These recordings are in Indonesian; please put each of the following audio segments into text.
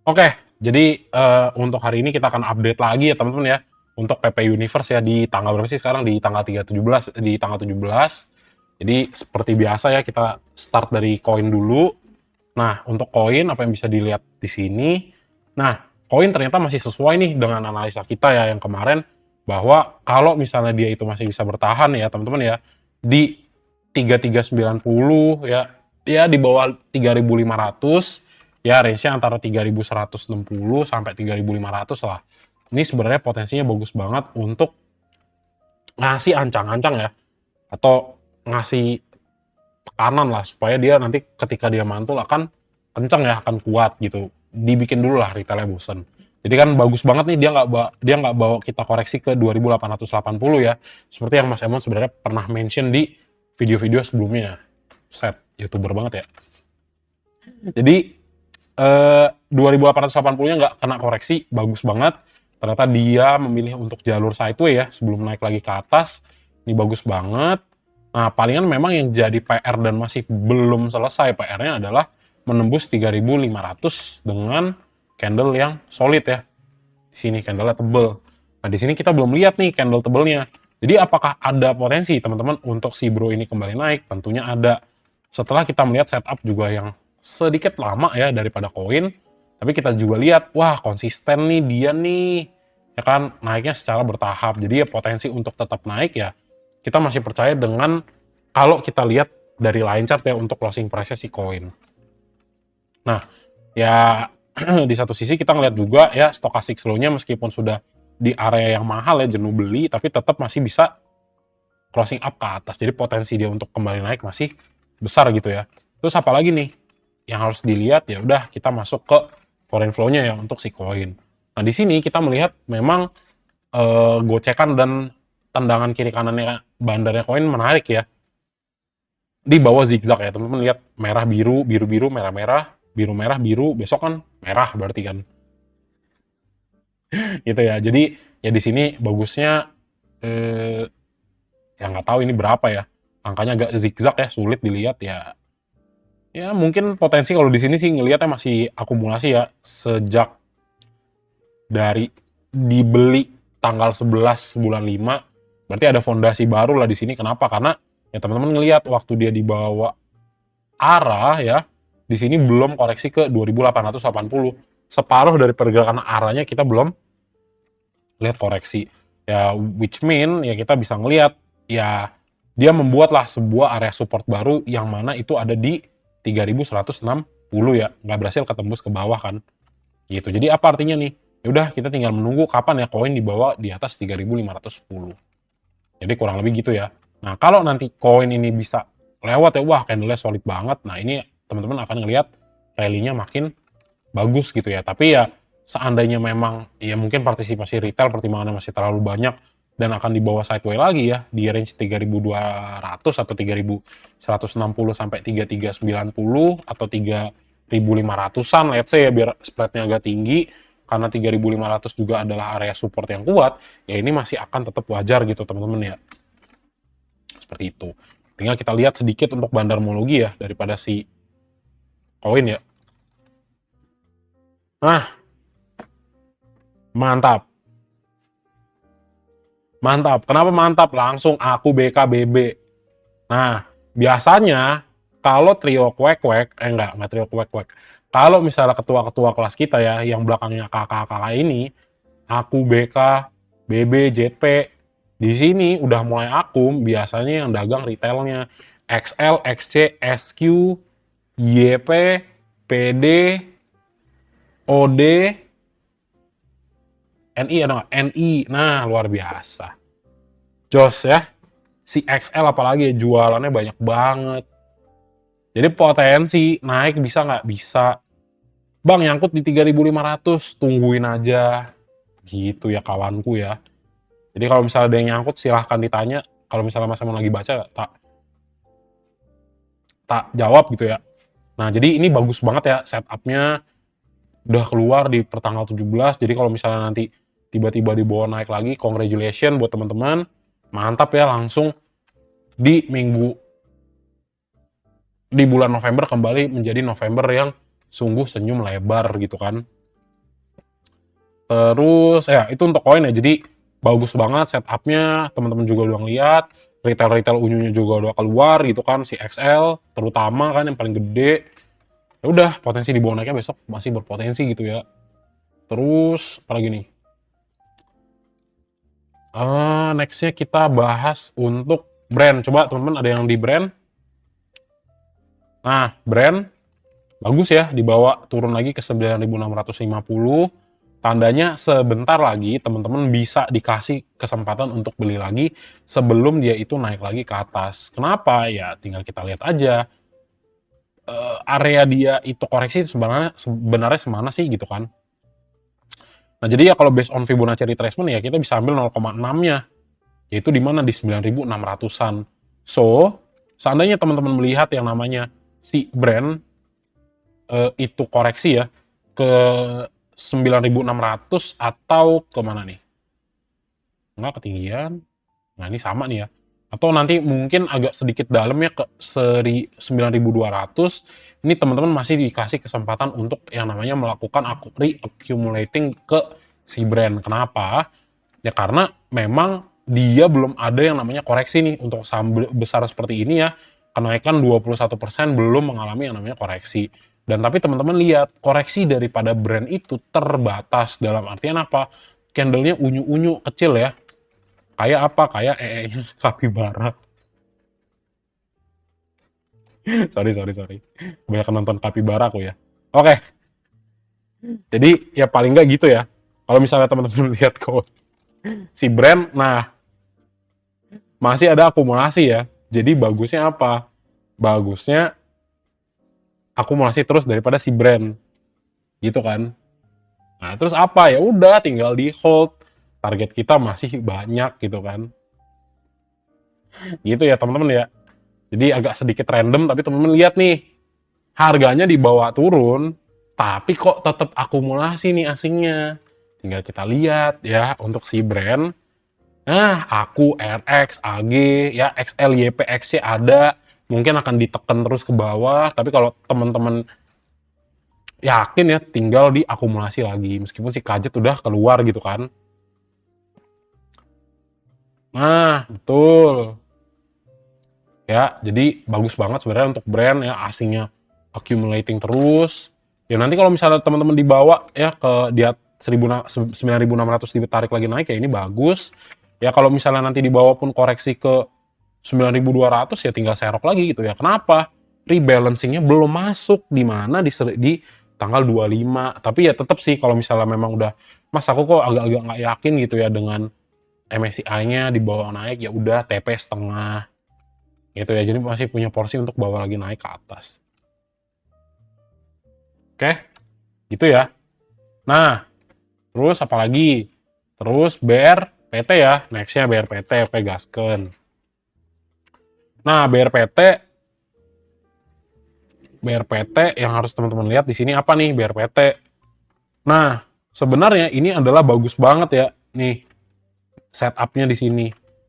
Oke, jadi untuk hari ini kita akan update lagi ya teman-teman ya, untuk PP Universe ya di tanggal berapa sih sekarang? Di tanggal 17 di tanggal 17. Jadi seperti biasa ya kita start dari koin dulu. Nah, untuk koin apa yang bisa dilihat di sini. Nah, koin ternyata masih sesuai nih dengan analisa kita ya yang kemarin bahwa kalau misalnya dia itu masih bisa bertahan ya teman-teman ya di 3390 ya, ya di bawah 3500 ya, range-nya antara 3160 sampai 3500 lah. Ini sebenarnya potensinya bagus banget untuk ngasih ancang-ancang ya, atau ngasih tekanan lah supaya dia nanti ketika dia mantul akan kenceng ya, akan kuat gitu. Dibikin dulu lah retailnya bosen. Jadi kan bagus banget nih dia nggak bawa kita koreksi ke 2880 ya. Seperti yang Mas Emon sebenarnya pernah mention di video-video sebelumnya. Set, YouTuber banget ya. Jadi 2880-nya nggak kena koreksi, bagus banget. Ternyata dia memilih untuk jalur sideway ya, sebelum naik lagi ke atas. Ini bagus banget. Nah, palingan memang yang jadi PR dan masih belum selesai PR-nya adalah menembus 3500 dengan candle yang solid ya. Di sini candle-nya tebel. Nah, di sini kita belum lihat nih candle tebelnya. Jadi apakah ada potensi teman-teman untuk si bro ini kembali naik? Tentunya ada. Setelah kita melihat setup juga yang sedikit lama ya daripada koin, tapi kita juga lihat, wah konsisten nih dia nih, ya kan, naiknya secara bertahap. Jadi ya potensi untuk tetap naik ya, kita masih percaya dengan kalau kita lihat dari line chart ya untuk closing price si koin. Nah, ya di satu sisi kita ngeliat juga ya stochastic slow-nya meskipun sudah di area yang mahal ya jenuh beli, tapi tetap masih bisa closing up ke atas. Jadi potensi dia untuk kembali naik masih besar gitu ya. Terus apa lagi nih yang harus dilihat? Ya udah kita masuk ke foreign flow-nya ya untuk si koin. Nah, di sini kita melihat memang gocekan dan tendangan kiri kanannya bandarnya koin menarik ya. Di bawah zigzag ya, teman-teman lihat merah biru, biru biru, merah merah, biru merah, biru, besok kan merah berarti kan. Gitu ya. Jadi ya di sini bagusnya ya nggak tahu ini berapa ya. Angkanya agak zigzag ya, sulit dilihat ya. Ya mungkin potensi kalau di sini sih ngelihatnya masih akumulasi ya sejak dari dibeli tanggal 11 bulan 5, berarti ada fondasi baru lah di sini. Kenapa? Karena ya teman-teman ngelihat waktu dia dibawa arah ya, di sini belum koreksi ke 2880. Separuh dari pergerakan arahnya kita belum lihat koreksi. Ya which mean ya kita bisa ngelihat ya dia membuatlah sebuah area support baru yang mana itu ada di 3160 ya, nggak berhasil ketembus ke bawah kan. Gitu. Jadi apa artinya nih? Ya udah kita tinggal menunggu kapan ya koin dibawa di atas 3510. Jadi kurang lebih gitu ya. Nah, kalau nanti koin ini bisa lewat ya, wah candle-nya solid banget. Nah, ini teman-teman akan ngelihat rally-nya makin bagus gitu ya. Tapi ya seandainya memang ya mungkin partisipasi retail pertimbangannya masih terlalu banyak dan akan dibawa sideway lagi ya di range 3200 atau 3160 sampai 3390 atau 3500-an let's say ya biar spreadnya agak tinggi karena 3500 juga adalah area support yang kuat, ya ini masih akan tetap wajar gitu teman-teman ya. Seperti itu. Tinggal kita lihat sedikit untuk bandarmologi ya daripada si koin ya. Nah, mantap. Mantap. Kenapa mantap? Langsung aku BKBB. Nah, biasanya kalau trio kwek-kwek, enggak trio kwek-kwek. Kalau misalnya ketua-ketua kelas kita ya, yang belakangnya kakak-kakak ini, aku BK, BB, JP, di sini udah mulai akum, biasanya yang dagang retailnya XL, XC, SQ, YP, PD, OD, NI ada nggak? NI, nah luar biasa. Jos ya, si XL apalagi ya, jualannya banyak banget. Jadi potensi naik bisa nggak? Bisa. Bang, nyangkut di 3500, tungguin aja. Gitu ya kawanku ya. Jadi kalau misalnya ada yang nyangkut silahkan ditanya. Kalau misalnya Mas Emon lagi baca, tak jawab gitu ya. Nah, jadi ini bagus banget ya setupnya. Udah keluar di pertanggal 17. Jadi kalau misalnya nanti tiba-tiba dibawa naik lagi, congratulations buat teman-teman. Mantap ya, langsung di bulan November kembali menjadi November yang sungguh senyum lebar gitu kan. Terus ya itu untuk koin ya, jadi bagus banget setupnya, teman-teman juga udah ngeliat, retail unyunya juga udah keluar gitu kan, si XL terutama kan yang paling gede. Ya udah, potensi di bawah naiknya besok masih berpotensi gitu ya. Terus apalagi nih? Nextnya kita bahas untuk brand. Coba teman-teman ada yang di brand. Nah, brand bagus ya, dibawa turun lagi ke 9.650. Tandanya sebentar lagi teman-teman bisa dikasih kesempatan untuk beli lagi sebelum dia itu naik lagi ke atas. Kenapa? Ya tinggal kita lihat aja area dia itu koreksi sebenarnya semana sih gitu kan. Nah, jadi ya kalau based on Fibonacci retracement ya kita bisa ambil 0,6-nya, yaitu di mana di 9.600-an. So, seandainya teman-teman melihat yang namanya si brand itu koreksi ya ke 9.600 atau ke mana nih? Enggak ketinggian. Nah, ini sama nih ya. Atau nanti mungkin agak sedikit dalam ya ke 9.200. Ini teman-teman masih dikasih kesempatan untuk yang namanya melakukan re-accumulating ke si brand. Kenapa? Ya karena memang dia belum ada yang namanya koreksi nih untuk saham besar seperti ini ya. Kenaikan 21% belum mengalami yang namanya koreksi. Dan tapi teman-teman lihat, koreksi daripada brand itu terbatas. Dalam artian apa? Candlenya unyu-unyu kecil ya. Kayak apa? Kayak nya kapibara. sorry. Banyak nonton kapibara aku ya. Oke, jadi ya paling nggak gitu ya. Kalau misalnya teman-teman lihat kok si brand, nah masih ada akumulasi ya. Jadi bagusnya apa? Bagusnya akumulasi terus daripada si brand. Gitu kan. Nah, terus apa? Ya udah tinggal di hold. Target kita masih banyak gitu kan. Gitu ya teman-teman ya. Jadi agak sedikit random tapi teman-teman lihat nih. Harganya dibawa turun, tapi kok tetap akumulasi nih asingnya. Tinggal kita lihat ya untuk si brand. Nah, aku RX, AG, ya XL, YP, XC ada. Mungkin akan ditekan terus ke bawah. Tapi kalau teman-teman yakin ya, tinggal diakumulasi lagi. Meskipun si kajet udah keluar gitu kan. Nah, betul. Ya, jadi bagus banget sebenarnya untuk brand ya, asingnya accumulating terus. Ya nanti kalau misalnya teman-teman dibawa ya ke dia 9.600 ditarik lagi naik ya ini bagus. Ya kalau misalnya nanti dibawa pun koreksi ke 9.200 ya tinggal serok lagi gitu ya. Kenapa? Rebalancingnya belum masuk di mana di tanggal 25. Tapi ya tetap sih kalau misalnya memang udah Mas aku kok agak-agak nggak yakin gitu ya dengan MSCI-nya dibawa naik, ya udah TP setengah gitu ya. Jadi masih punya porsi untuk bawa lagi naik ke atas. Oke, gitu ya. Nah, terus apa lagi? Terus BRPT ya, nextnya BRPT, oke gasken. Nah, BRPT yang harus teman-teman lihat di sini apa nih BRPT? Nah, sebenarnya ini adalah bagus banget ya, nih setupnya di sini.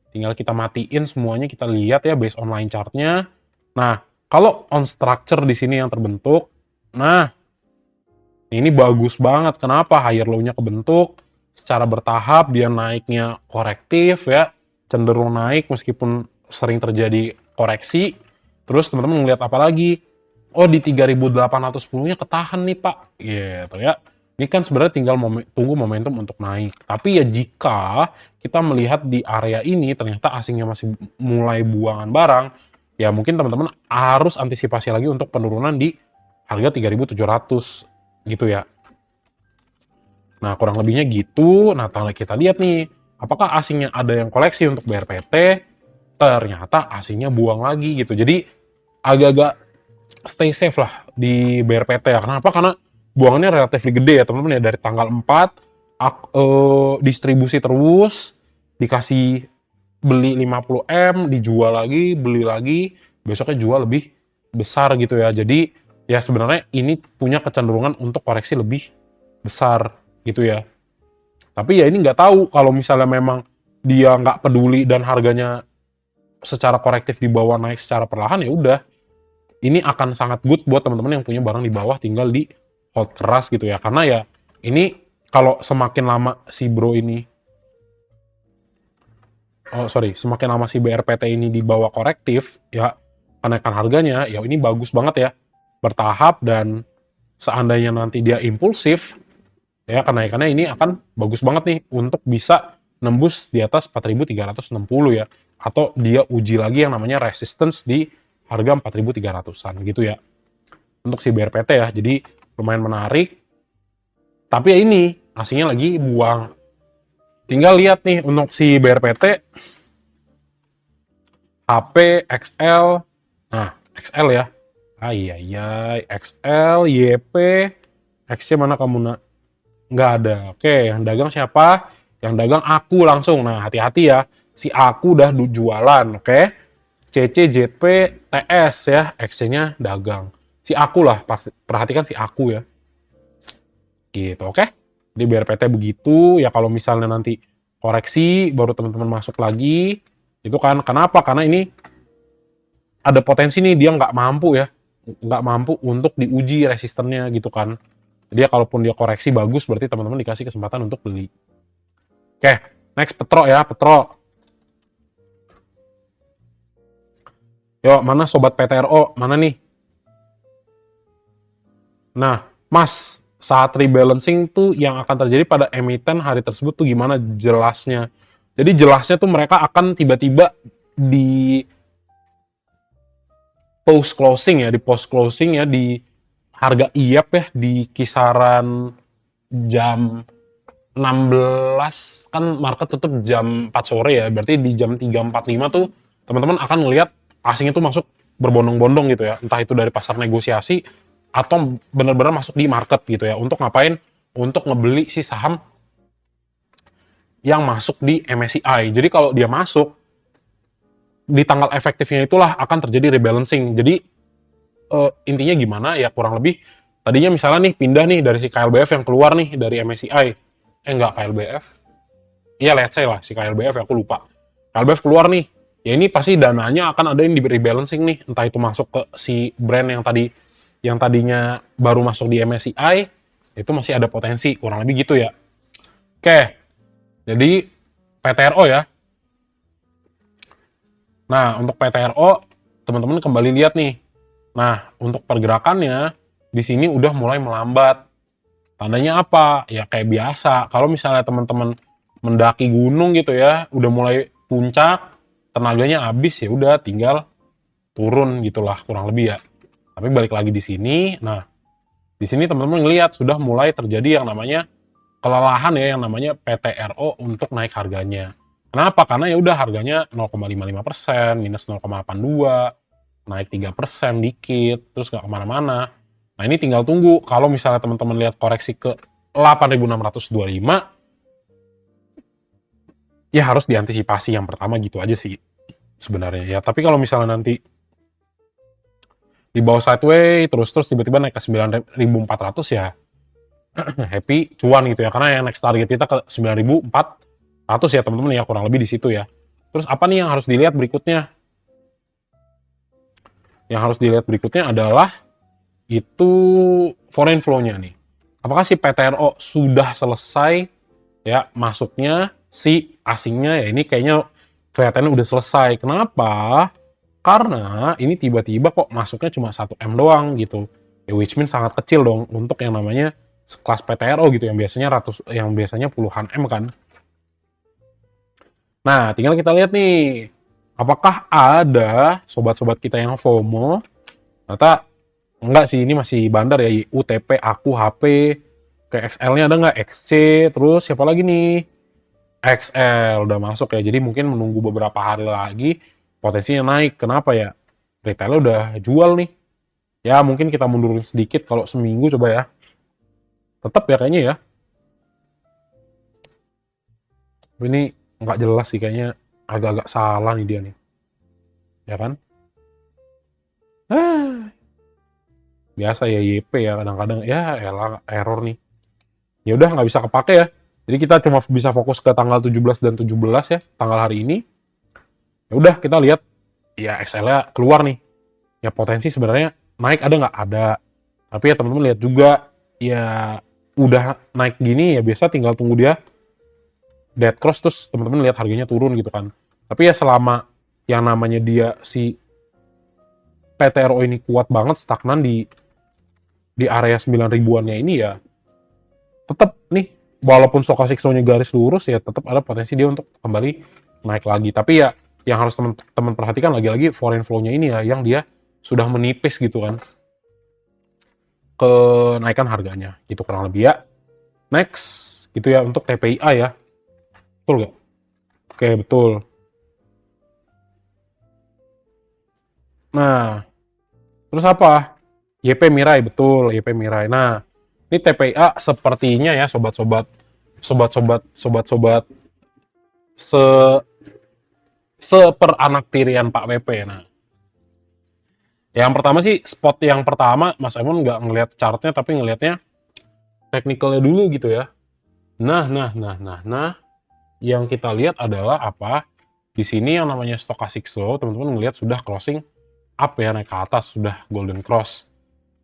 Tinggal kita matiin semuanya, kita lihat ya based on line chartnya. Nah, kalau on structure di sini yang terbentuk, nah ini bagus banget. Kenapa? Higher low-nya kebentuk, secara bertahap dia naiknya korektif ya, cenderung naik meskipun sering terjadi koreksi. Terus teman-teman ngeliat apa lagi? Oh di 3.810-nya ketahan nih Pak, gitu ya. Ini kan sebenarnya tinggal tunggu momentum untuk naik. Tapi ya jika kita melihat di area ini ternyata asingnya masih mulai buangan barang, ya mungkin teman-teman harus antisipasi lagi untuk penurunan di harga 3.700 gitu ya. Nah, kurang lebihnya gitu. Nah, kita lihat nih, apakah asingnya ada yang koleksi untuk BRPT? Ternyata asingnya buang lagi gitu. Jadi agak-agak stay safe lah di BRPT ya. Kenapa? Karena buangannya relatif gede ya teman-teman ya. Dari tanggal 4 distribusi terus, dikasih beli 50M, dijual lagi, beli lagi, besoknya jual lebih besar gitu ya. Jadi ya sebenarnya ini punya kecenderungan untuk koreksi lebih besar gitu ya. Tapi ya ini nggak tahu kalau misalnya memang dia nggak peduli dan harganya secara korektif di bawah naik secara perlahan, ya udah ini akan sangat good buat teman-teman yang punya barang di bawah tinggal di hold keras gitu ya. Karena ya ini kalau semakin lama si bro ini, semakin lama si BRPT ini di bawah korektif, ya kenaikan harganya, ya ini bagus banget ya, bertahap, dan seandainya nanti dia impulsif, ya kenaikannya ini akan bagus banget nih untuk bisa nembus di atas 4.360 ya, atau dia uji lagi yang namanya resistance di harga 4.300-an gitu ya untuk si BRPT ya. Jadi lumayan menarik, tapi ya ini asingnya lagi buang. Tinggal lihat nih untuk si BRPT HP XL. Nah, XL ya. Iya, XL, YP, XC mana kamu nak? Nggak ada. Oke, yang dagang siapa? Yang dagang aku langsung. Nah, hati-hati ya. Si aku udah jualan, oke? CC, JP, TS ya. XC-nya dagang. Si aku lah, perhatikan si aku ya. Gitu, oke? Jadi BRPT begitu. Ya kalau misalnya nanti koreksi, baru teman-teman masuk lagi. Itu kan, kenapa? Karena ini ada potensi nih, dia nggak mampu ya. Nggak mampu untuk diuji resistennya gitu kan. Jadi ya kalaupun dia koreksi bagus, berarti teman-teman dikasih kesempatan untuk beli. Oke, next Petro ya, Petro. Yuk, mana sobat PTRO? Mana nih? Nah, Mas, saat rebalancing tuh yang akan terjadi pada emiten hari tersebut tuh gimana jelasnya? Jadi jelasnya tuh mereka akan tiba-tiba di post closing ya, di harga IAP ya, di kisaran jam 16, kan market tutup jam 4 sore ya, berarti di jam 3.45 tuh teman-teman akan ngelihat asing itu masuk berbondong-bondong gitu ya, entah itu dari pasar negosiasi atau benar-benar masuk di market gitu ya. Untuk ngapain? Untuk ngebeli si saham yang masuk di MSCI. Jadi kalau dia masuk di tanggal efektifnya itulah akan terjadi rebalancing. Jadi intinya gimana ya, kurang lebih tadinya misalnya nih pindah nih dari si KLBF yang keluar nih dari MSCI. Enggak, KLBF. Iya, let's say lah si KLBF, aku lupa. KLBF keluar nih. Ya ini pasti dananya akan ada yang di rebalancing nih, entah itu masuk ke si brand yang tadinya baru masuk di MSCI, itu masih ada potensi, kurang lebih gitu ya. Oke. Jadi PTRO ya. Nah, untuk PTRO teman-teman kembali lihat nih. Nah, untuk pergerakannya di sini udah mulai melambat. Tandanya apa? Ya kayak biasa. Kalau misalnya teman-teman mendaki gunung gitu ya, udah mulai puncak, tenaganya habis, ya udah tinggal turun gitulah kurang lebih ya. Tapi balik lagi di sini, nah di sini teman-teman ngelihat sudah mulai terjadi yang namanya kelelahan ya, yang namanya PTRO untuk naik harganya. Kenapa? Karena ya udah harganya 0,55%, minus 0,82, naik 3% dikit, terus nggak kemana-mana. Nah ini tinggal tunggu, kalau misalnya teman-teman lihat koreksi ke 8.625, ya harus diantisipasi yang pertama gitu aja sih sebenarnya ya. Tapi kalau misalnya nanti di bawah sideway terus tiba-tiba naik ke 9.400 ya happy, cuan gitu ya, karena yang next target kita ke 9.400 ya teman-teman ya, kurang lebih di situ ya. Terus apa nih yang harus dilihat berikutnya? Yang harus dilihat berikutnya adalah itu foreign flow-nya nih. Apakah si PTRO sudah selesai ya masuknya si asingnya? Ya ini kayaknya kelihatannya udah selesai. Kenapa? Karena ini tiba-tiba kok masuknya cuma 1M doang gitu. Ya which means sangat kecil dong untuk yang namanya sekelas PTRO gitu, yang biasanya puluhan M kan. Nah, tinggal kita lihat nih, apakah ada sobat-sobat kita yang FOMO? Ternyata enggak sih, ini masih bandar ya. UTP, aku, HP, ke XL-nya ada nggak? XC, terus siapa lagi nih? XL udah masuk ya. Jadi mungkin menunggu beberapa hari lagi potensinya naik. Kenapa ya? Retailnya udah jual nih. Ya mungkin kita mundurin sedikit kalau seminggu coba ya. Tetap ya kayaknya ya. Ini nggak jelas sih, kayaknya agak-agak salah nih dia nih. Ya kan? Biasa ya YP ya, kadang-kadang ya error nih. Ya udah nggak bisa kepake ya. Jadi kita cuma bisa fokus ke tanggal 17 dan 17 ya, tanggal hari ini. Ya udah kita lihat ya XL-nya keluar nih. Ya potensi sebenarnya naik ada nggak? Ada. Tapi ya teman-teman lihat juga ya udah naik gini ya biasa tinggal tunggu dia dead cross terus teman-teman lihat harganya turun gitu kan. Tapi ya selama yang namanya dia si PTRO ini kuat banget stagnan di area 9 ribuannya ini ya tetap nih walaupun stochastic slow-nya garis lurus ya tetap ada potensi dia untuk kembali naik lagi. Tapi ya yang harus teman-teman perhatikan lagi-lagi foreign flow-nya ini ya yang dia sudah menipis gitu kan kenaikan harganya gitu kurang lebih ya. Next gitu ya untuk TPIA ya. Betul nggak? Oke, betul. Nah, terus apa? YP Mirai, betul, YP Mirai. Nah, ini TPIA sepertinya ya sobat-sobat se seperanak tirian Pak WP. Nah, yang pertama sih spot yang pertama Mas Emon nggak ngelihat chartnya tapi ngelihatnya technicalnya dulu gitu ya. Nah, yang kita lihat adalah apa? Di sini yang namanya stochastic slow, teman-teman ngelihat sudah crossing up ya, naik ke atas, sudah golden cross.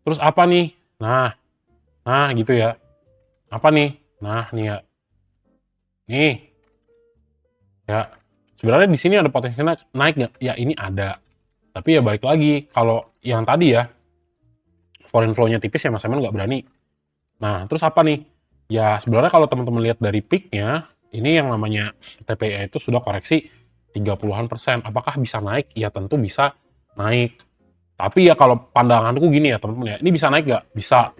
Terus apa nih? Nah gitu ya. Apa nih? Nah, nih ya. Nih, ya. Sebenarnya di sini ada potensi naik nggak? Ya ini ada. Tapi ya balik lagi, kalau yang tadi ya, foreign flow-nya tipis ya Mas Eman nggak berani. Nah, terus apa nih? Ya sebenarnya kalau teman-teman lihat dari peak-nya, ini yang namanya TPI itu sudah koreksi 30-an%. Apakah bisa naik? Ya tentu bisa naik. Tapi ya kalau pandanganku gini ya teman-teman ya, ini bisa naik nggak? Bisa.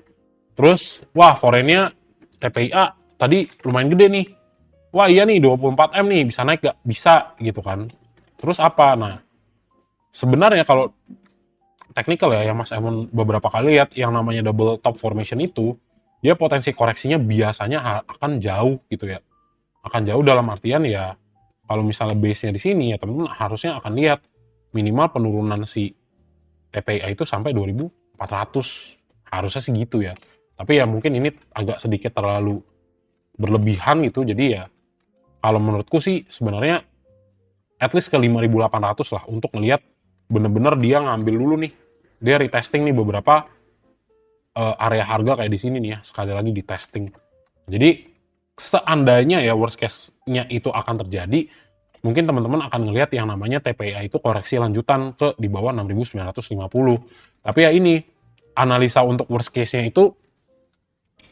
Terus, wah foreign-nya TPIA tadi lumayan gede nih. Wah iya nih 24M nih, bisa naik nggak? Bisa gitu kan. Terus apa? Nah, sebenarnya kalau technical ya, yang Mas Emon beberapa kali lihat yang namanya double top formation itu, dia potensi koreksinya biasanya akan jauh gitu ya. Akan jauh dalam artian ya, kalau misalnya base-nya di sini ya teman-teman harusnya akan lihat minimal penurunan si TPI itu sampai 2400. Harusnya sih gitu ya. Tapi ya mungkin ini agak sedikit terlalu berlebihan gitu. Jadi ya kalau menurutku sih sebenarnya at least ke 5800 lah untuk ngelihat bener-bener dia ngambil dulu nih. Dia retesting nih beberapa area harga kayak di sini nih ya. Sekali lagi di testing. Jadi seandainya ya worst case-nya itu akan terjadi, mungkin teman-teman akan ngelihat yang namanya TPIA itu koreksi lanjutan ke di bawah 6950. Tapi ya ini analisa untuk worst case-nya itu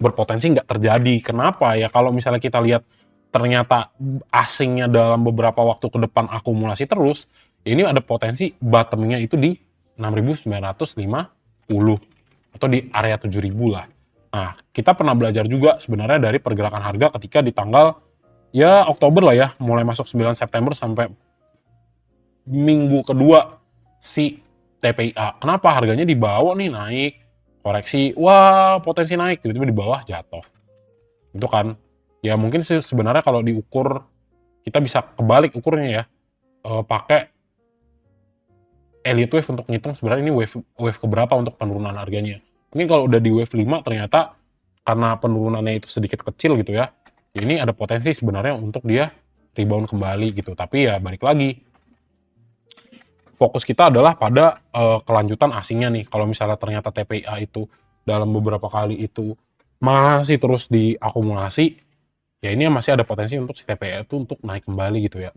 berpotensi nggak terjadi. Kenapa? Ya kalau misalnya kita lihat ternyata asingnya dalam beberapa waktu ke depan akumulasi terus, ini ada potensi bottomnya itu di 6.950 atau di area 7.000 lah. Nah, kita pernah belajar juga sebenarnya dari pergerakan harga ketika di tanggal ya Oktober lah ya, mulai masuk 9 September sampai minggu kedua si TPIA. Kenapa harganya di bawah nih naik, koreksi, wah potensi naik, tiba-tiba di bawah jatuh. Itu kan, ya mungkin sih sebenarnya kalau diukur, kita bisa kebalik ukurnya ya, pakai Elliott Wave untuk ngitung sebenarnya ini wave keberapa untuk penurunan harganya. Mungkin kalau udah di wave 5 ternyata karena penurunannya itu sedikit kecil gitu ya, ini ada potensi sebenarnya untuk dia rebound kembali gitu. Tapi ya balik lagi, fokus kita adalah pada kelanjutan asingnya nih. Kalau misalnya ternyata TPIA itu dalam beberapa kali itu masih terus diakumulasi, ya ini masih ada potensi untuk si TPIA itu untuk naik kembali gitu ya.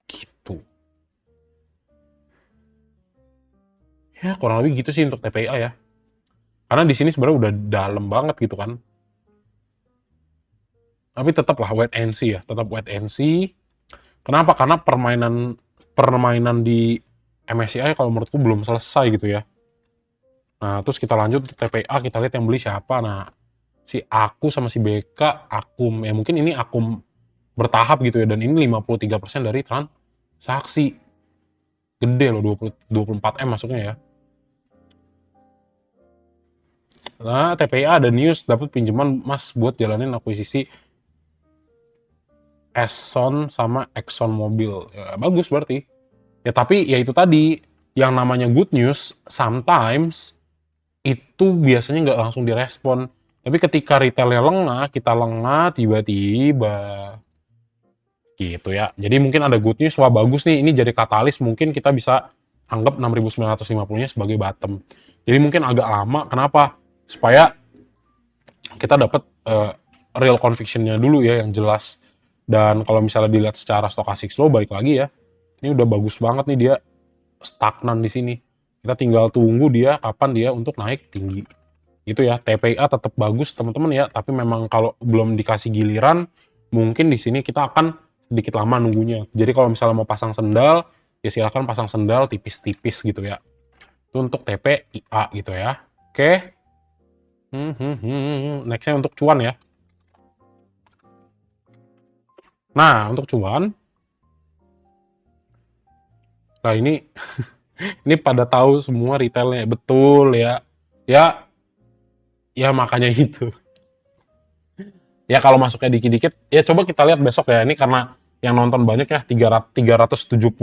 Gitu. Ya kurang lebih gitu sih untuk TPIA ya. Karena di sini sebenarnya udah dalam banget gitu kan. Tapi tetap lah wait and see ya, tetap wait and see. Kenapa? Karena permainan di MSCI kalau menurutku belum selesai gitu ya. Nah, terus kita lanjut untuk TPA, kita lihat yang beli siapa. Nah, si Aku sama si BK, Akum. Ya mungkin ini Akum bertahap gitu ya, dan ini 53% dari transaksi. Gede loh, 24M masuknya ya. Nah, TPA ada news, dapat pinjaman Mas buat jalanin akuisisi Exxon sama Exxon Mobil. Ya, bagus berarti. Ya tapi ya itu tadi, yang namanya good news, sometimes itu biasanya nggak langsung direspon. Tapi ketika retailnya lengah, kita lengah tiba-tiba gitu ya. Jadi mungkin ada good news, wah bagus nih, ini jadi katalis, mungkin kita bisa anggap 6.950-nya sebagai bottom. Jadi mungkin agak lama, kenapa? Supaya kita dapat real conviction-nya dulu ya yang jelas. Dan kalau misalnya dilihat secara stochastic slow, balik lagi ya, ini udah bagus banget nih dia stagnan di sini. Kita tinggal tunggu dia kapan dia untuk naik tinggi. Itu ya, TPA tetap bagus teman-teman ya, tapi memang kalau belum dikasih giliran, mungkin di sini kita akan sedikit lama nunggunya. Jadi kalau misalnya mau pasang sendal, ya silakan pasang sendal tipis-tipis gitu ya. Itu untuk TPIA gitu ya. Oke. Nextnya untuk cuan ya. Nah, untuk cuan, nah ini ini pada tahu semua retailnya, betul ya. Ya, ya makanya itu. Ya kalau masuknya dikit-dikit, ya coba kita lihat besok ya. Ini karena yang nonton banyak ya, 374.000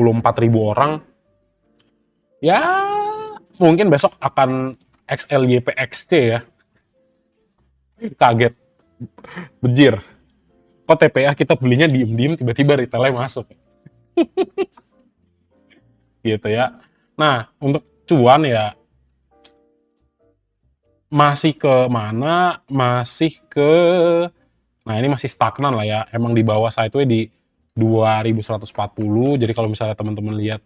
orang. Ya, mungkin besok akan XLYPXC ya. Kaget, bejir. Kok TPA kita belinya diem-diem, tiba-tiba retailnya masuk. Gitu ya. Nah, untuk cuan ya, masih ke mana? Masih ke... Nah, ini masih stagnan lah ya. Emang di bawah sideway di 2140. Jadi kalau misalnya teman-teman lihat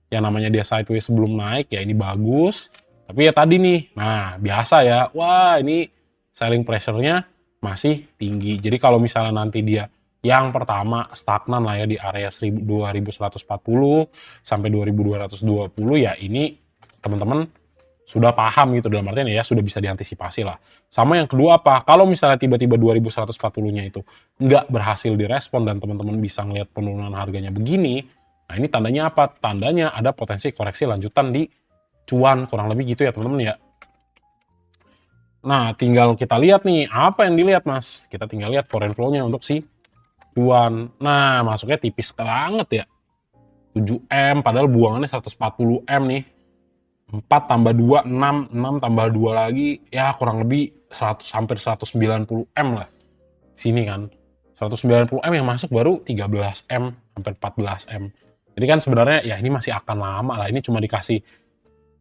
yang namanya dia sideways sebelum naik, ya ini bagus. Tapi ya tadi nih, nah biasa ya, wah ini selling pressure-nya masih tinggi. Jadi kalau misalnya nanti dia yang pertama stagnan lah ya di area 2140 sampai 2220, ya ini teman-teman sudah paham gitu, dalam artian ya sudah bisa diantisipasi lah. Sama yang kedua apa, kalau misalnya tiba-tiba 2140-nya itu nggak berhasil direspon dan teman-teman bisa ngelihat penurunan harganya begini, nah ini tandanya apa? Tandanya ada potensi koreksi lanjutan di cuan, kurang lebih gitu ya teman-teman ya. Nah, tinggal kita lihat nih, apa yang dilihat mas? Kita tinggal lihat foreign flow-nya untuk si cuan. Nah, masuknya tipis banget ya. 7M, padahal buangannya 140M nih. 4 tambah 2, 6, 6 tambah 2 lagi, ya kurang lebih 100, hampir 190M lah. Sini kan, 190M yang masuk baru 13M, hampir 14M. Jadi kan sebenarnya ya ini masih akan lama lah, ini cuma dikasih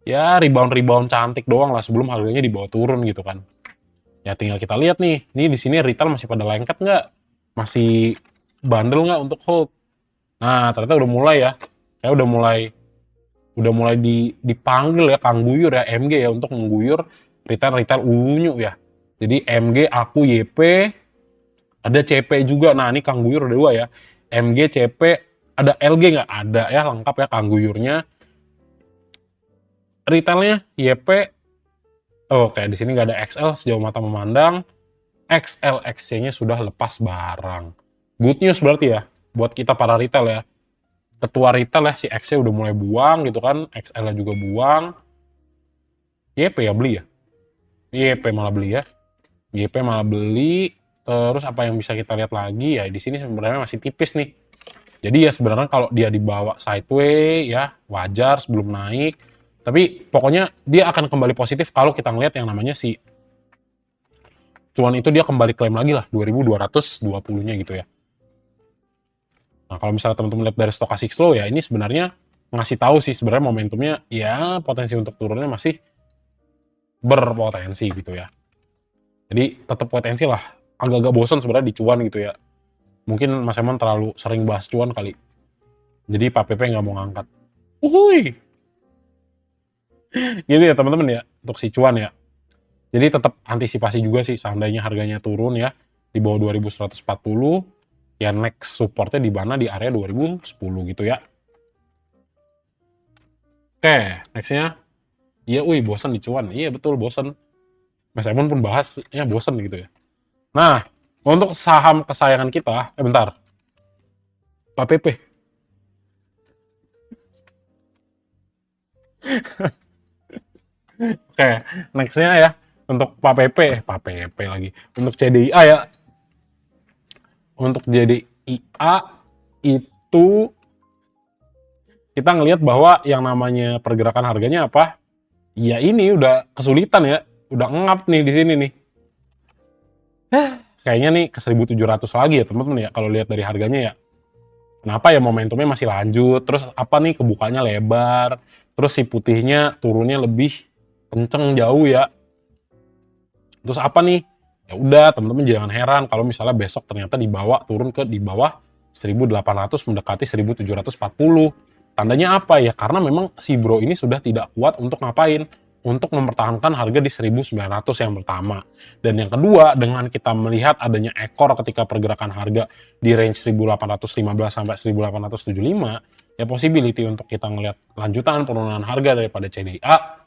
ya rebound-rebound cantik doang lah sebelum harganya dibawa turun gitu kan. Ya tinggal kita lihat nih, ini di sini retail masih pada lengket nggak? Masih bandel nggak untuk hold? Nah, ternyata udah mulai ya. Kayak udah mulai dipanggil ya Kang Guyur ya, MG ya, untuk mengguyur retail unyu ya. Jadi MG, aku, YP, ada CP juga. Nah ini Kang Guyur ada 2 ya. MG, CP, ada LG nggak? Ada ya, lengkap ya Kang Guyurnya. Retailnya YP, oh kayak di sini nggak ada XL sejauh mata memandang. XL XC-nya sudah lepas barang. Good news berarti ya buat kita para retail ya. Ketua retail ya, si X-nya udah mulai buang gitu kan, XL-nya juga buang. YP ya beli ya? YP malah beli ya. YP malah beli. Terus apa yang bisa kita lihat lagi ya, di sini sebenarnya masih tipis nih. Jadi ya sebenarnya kalau dia dibawa sideway ya wajar sebelum naik. Tapi pokoknya dia akan kembali positif kalau kita ngelihat yang namanya si cuan itu dia kembali klaim lagi lah 2220-nya gitu ya. Nah, kalau misalnya teman-teman lihat dari stochastic slow ya, ini sebenarnya ngasih tahu sih sebenarnya momentumnya ya potensi untuk turunnya masih berpotensi gitu ya. Jadi tetap potensi lah. Agak-agak bosan sebenarnya di cuan gitu ya. Mungkin Mas Emon terlalu sering bahas cuan kali. Jadi Pak Pepe nggak mau ngangkat. Uhuy. Gitu ya teman-teman ya, untuk si cuan ya. Jadi tetap antisipasi juga sih seandainya harganya turun ya di bawah 2140. Ya next supportnya di mana, di area 2010 gitu ya. Oke, nextnya, iya bosan di cuan. Iya betul bosan. Mas Emon pun bahas, ya bosan gitu ya. Nah, untuk saham kesayangan kita, bentar. Pak Pepe. Oke, nextnya ya, untuk Pak Pepe, Pak Pepe lagi. Untuk CDIA ya, untuk CDIA itu kita ngelihat bahwa yang namanya pergerakan harganya apa? Ya ini udah kesulitan ya, udah ngap nih di sini nih. Kayaknya nih ke 1.700 lagi ya teman-teman ya kalau lihat dari harganya ya. Kenapa ya momentumnya masih lanjut, terus apa nih kebukanya lebar, terus si putihnya turunnya lebih kenceng jauh ya. Terus apa nih? Ya udah, teman-teman jangan heran kalau misalnya besok ternyata turun ke di bawah 1.800 mendekati 1.740. Tandanya apa ya? Karena memang si bro ini sudah tidak kuat untuk ngapain? Untuk mempertahankan harga di 1.900 yang pertama. Dan yang kedua, dengan kita melihat adanya ekor ketika pergerakan harga di range 1.815 sampai 1.875, ya possibility untuk kita ngelihat lanjutan penurunan harga daripada CDA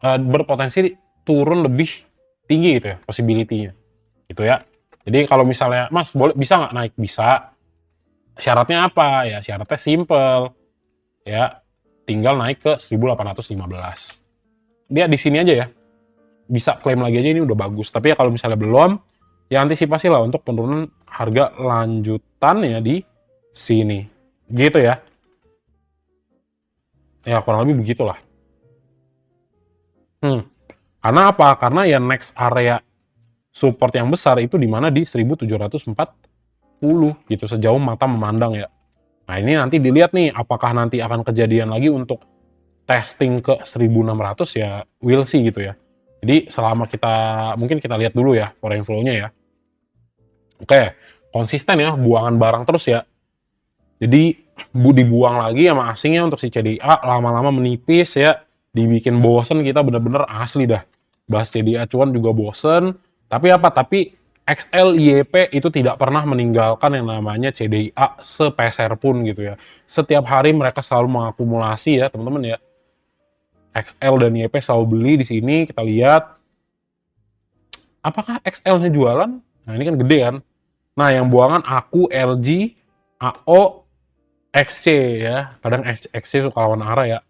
berpotensi turun lebih tinggi gitu ya possibility-nya gitu ya. Jadi kalau misalnya Mas bisa nggak naik? Bisa. Syaratnya apa? Ya syaratnya simple ya, tinggal naik ke 1.815. Dia di sini aja ya, bisa klaim lagi aja ini udah bagus. Tapi ya kalau misalnya belum, ya antisipasi lah untuk penurunan harga lanjutan ya di sini gitu ya. Ya kurang lebih begitulah. Karena apa? Karena ya next area support yang besar itu di mana di 1.740 gitu, sejauh mata memandang ya. Nah ini nanti dilihat nih apakah nanti akan kejadian lagi untuk testing ke 1.600 ya, we'll see gitu ya. Jadi selama mungkin kita lihat dulu ya foreign flow-nya ya. Oke, konsisten ya, buangan barang terus ya. Jadi dibuang lagi sama asingnya untuk si CDA, lama-lama menipis ya, dibikin bosen kita bener-bener asli dah. Bahas CDA cuan juga bosen, tapi apa? Tapi XLYP itu tidak pernah meninggalkan yang namanya CDA sepeser pun gitu ya. Setiap hari mereka selalu mengakumulasi ya teman-teman ya. XL dan YP selalu beli di sini, kita lihat. Apakah XL-nya jualan? Nah ini kan gede kan. Nah yang buangan aku, LG, AO, XC ya. Kadang XC suka lawan arah ya.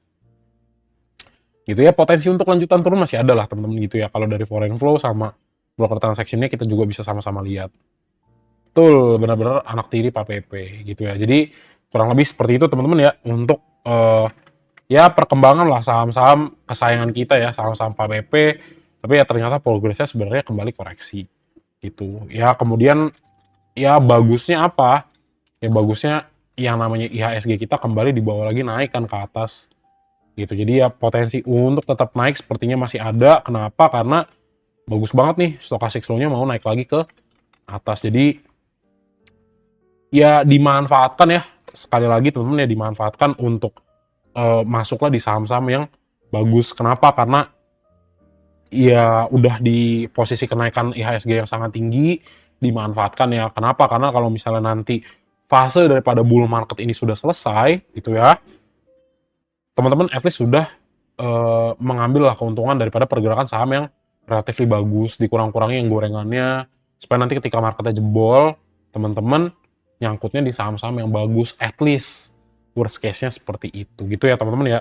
Gitu ya, potensi untuk lanjutan turun masih ada lah teman-teman gitu ya. Kalau dari foreign flow sama broker transaction-nya kita juga bisa sama-sama lihat. Betul, benar-benar anak tiri Pak PP gitu ya. Jadi kurang lebih seperti itu teman-teman ya untuk ya perkembangan lah saham-saham kesayangan kita ya, saham-saham Pak PP. Tapi ya ternyata progresnya sebenarnya kembali koreksi gitu. Ya kemudian ya bagusnya apa? Ya bagusnya yang namanya IHSG kita kembali dibawa lagi naik kan ke atas gitu. Jadi ya potensi untuk tetap naik sepertinya masih ada. Kenapa? Karena bagus banget nih stochastic slow-nya mau naik lagi ke atas. Jadi ya dimanfaatkan ya, sekali lagi teman-teman ya, dimanfaatkan untuk masuklah di saham-saham yang bagus. Kenapa? Karena ya udah di posisi kenaikan IHSG yang sangat tinggi, dimanfaatkan ya. Kenapa? Karena kalau misalnya nanti fase daripada bull market ini sudah selesai gitu ya, teman-teman at least sudah mengambil lah keuntungan daripada pergerakan saham yang relatif bagus, dikurang-kurangi yang gorengannya, supaya nanti ketika marketnya jebol, teman-teman nyangkutnya di saham-saham yang bagus, at least worst case-nya seperti itu gitu ya teman-teman ya.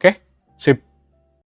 Oke, sip.